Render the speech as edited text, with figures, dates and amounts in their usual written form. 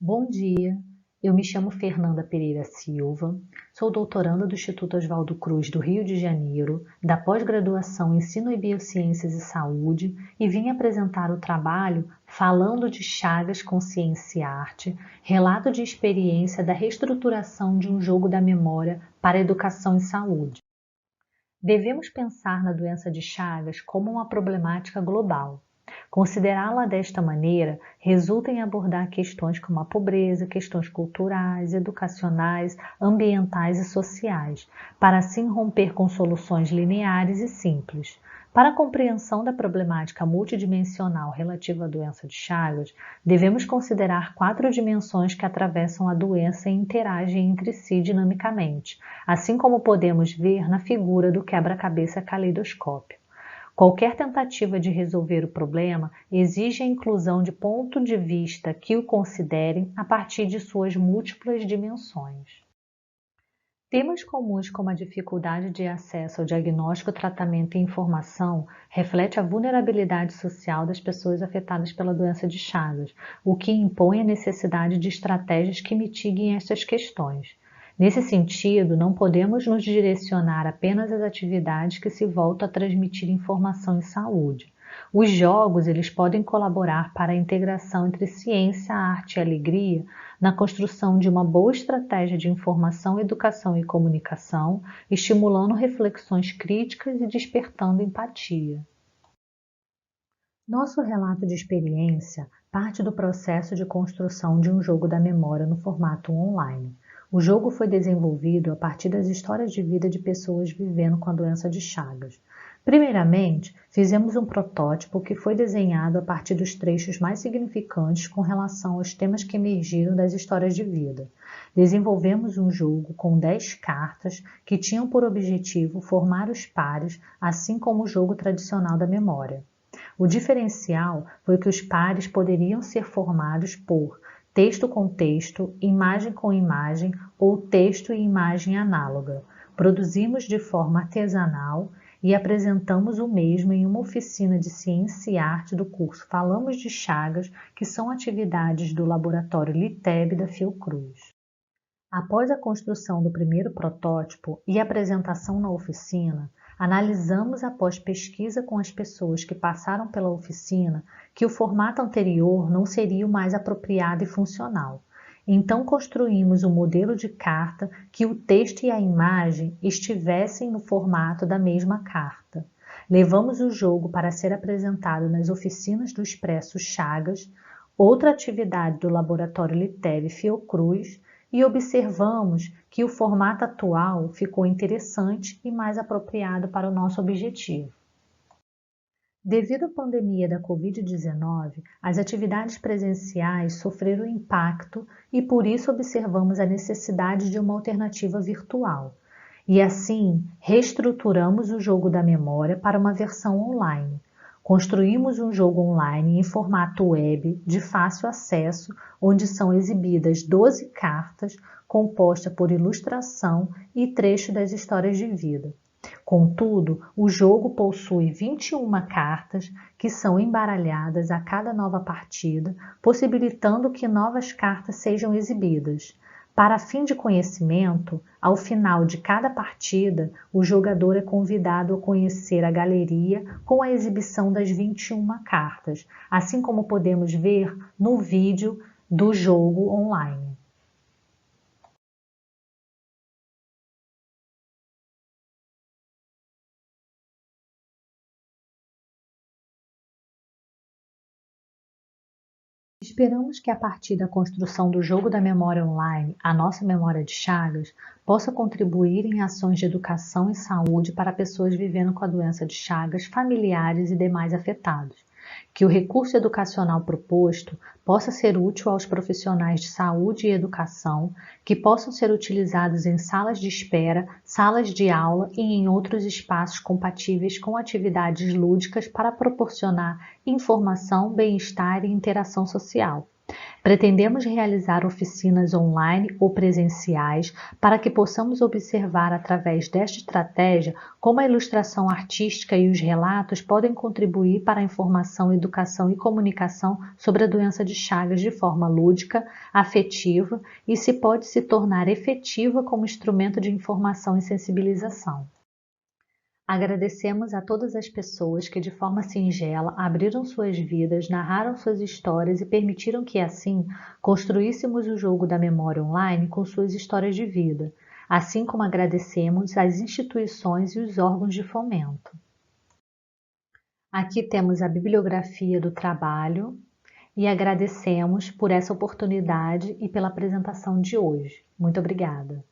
Bom dia, eu me chamo Fernanda Pereira Silva, sou doutoranda do Instituto Oswaldo Cruz do Rio de Janeiro, da pós-graduação em Ensino e Biociências e Saúde e vim apresentar o trabalho Falando de Chagas, Consciência e Arte, relato de experiência da reestruturação de um jogo da memória para a educação e saúde. Devemos pensar na doença de Chagas como uma problemática global. Considerá-la desta maneira resulta em abordar questões como a pobreza, questões culturais, educacionais, ambientais e sociais, para assim romper com soluções lineares e simples. Para a compreensão da problemática multidimensional relativa à doença de Chagas, devemos considerar 4 dimensões que atravessam a doença e interagem entre si dinamicamente, assim como podemos ver na figura do quebra-cabeça caleidoscópio. Qualquer tentativa de resolver o problema exige a inclusão de pontos de vista que o considerem a partir de suas múltiplas dimensões. Temas comuns como a dificuldade de acesso ao diagnóstico, tratamento e informação reflete a vulnerabilidade social das pessoas afetadas pela doença de Chagas, o que impõe a necessidade de estratégias que mitiguem estas questões. Nesse sentido, não podemos nos direcionar apenas às atividades que se voltam a transmitir informação em saúde. Os jogos eles podem colaborar para a integração entre ciência, arte e alegria na construção de uma boa estratégia de informação, educação e comunicação, estimulando reflexões críticas e despertando empatia. Nosso relato de experiência parte do processo de construção de um jogo da memória no formato online. O jogo foi desenvolvido a partir das histórias de vida de pessoas vivendo com a doença de Chagas. Primeiramente, fizemos um protótipo que foi desenhado a partir dos trechos mais significantes com relação aos temas que emergiram das histórias de vida. Desenvolvemos um jogo com 10 cartas que tinham por objetivo formar os pares, assim como o jogo tradicional da memória. O diferencial foi que os pares poderiam ser formados por texto com texto, imagem com imagem ou texto e imagem análoga. Produzimos de forma artesanal e apresentamos o mesmo em uma oficina de ciência e arte do curso Falamos de Chagas, que são atividades do laboratório LITEB da Fiocruz. Após a construção do primeiro protótipo e apresentação na oficina, analisamos após pesquisa com as pessoas que passaram pela oficina que o formato anterior não seria o mais apropriado e funcional. Então construímos um modelo de carta que o texto e a imagem estivessem no formato da mesma carta. Levamos o jogo para ser apresentado nas oficinas do Expresso Chagas, outra atividade do laboratório LITEB Fiocruz, e observamos que o formato atual ficou interessante e mais apropriado para o nosso objetivo. Devido à pandemia da Covid-19, as atividades presenciais sofreram impacto e por isso observamos a necessidade de uma alternativa virtual. E assim, reestruturamos o jogo da memória para uma versão online. Construímos um jogo online em formato web de fácil acesso, onde são exibidas 12 cartas, composta por ilustração e trecho das histórias de vida. Contudo, o jogo possui 21 cartas que são embaralhadas a cada nova partida, possibilitando que novas cartas sejam exibidas. Para fim de conhecimento, ao final de cada partida, o jogador é convidado a conhecer a galeria com a exibição das 21 cartas, assim como podemos ver no vídeo do jogo online. Esperamos que a partir da construção do jogo da memória online, a nossa memória de Chagas, possa contribuir em ações de educação e saúde para pessoas vivendo com a doença de Chagas, familiares e demais afetados. Que o recurso educacional proposto possa ser útil aos profissionais de saúde e educação, que possam ser utilizados em salas de espera, salas de aula e em outros espaços compatíveis com atividades lúdicas para proporcionar informação, bem-estar e interação social. Pretendemos realizar oficinas online ou presenciais para que possamos observar através desta estratégia como a ilustração artística e os relatos podem contribuir para a informação, educação e comunicação sobre a doença de Chagas de forma lúdica, afetiva e se pode se tornar efetiva como instrumento de informação e sensibilização. Agradecemos a todas as pessoas que, de forma singela, abriram suas vidas, narraram suas histórias e permitiram que, assim, construíssemos o jogo da memória online com suas histórias de vida, assim como agradecemos às instituições e os órgãos de fomento. Aqui temos a bibliografia do trabalho e agradecemos por essa oportunidade e pela apresentação de hoje. Muito obrigada.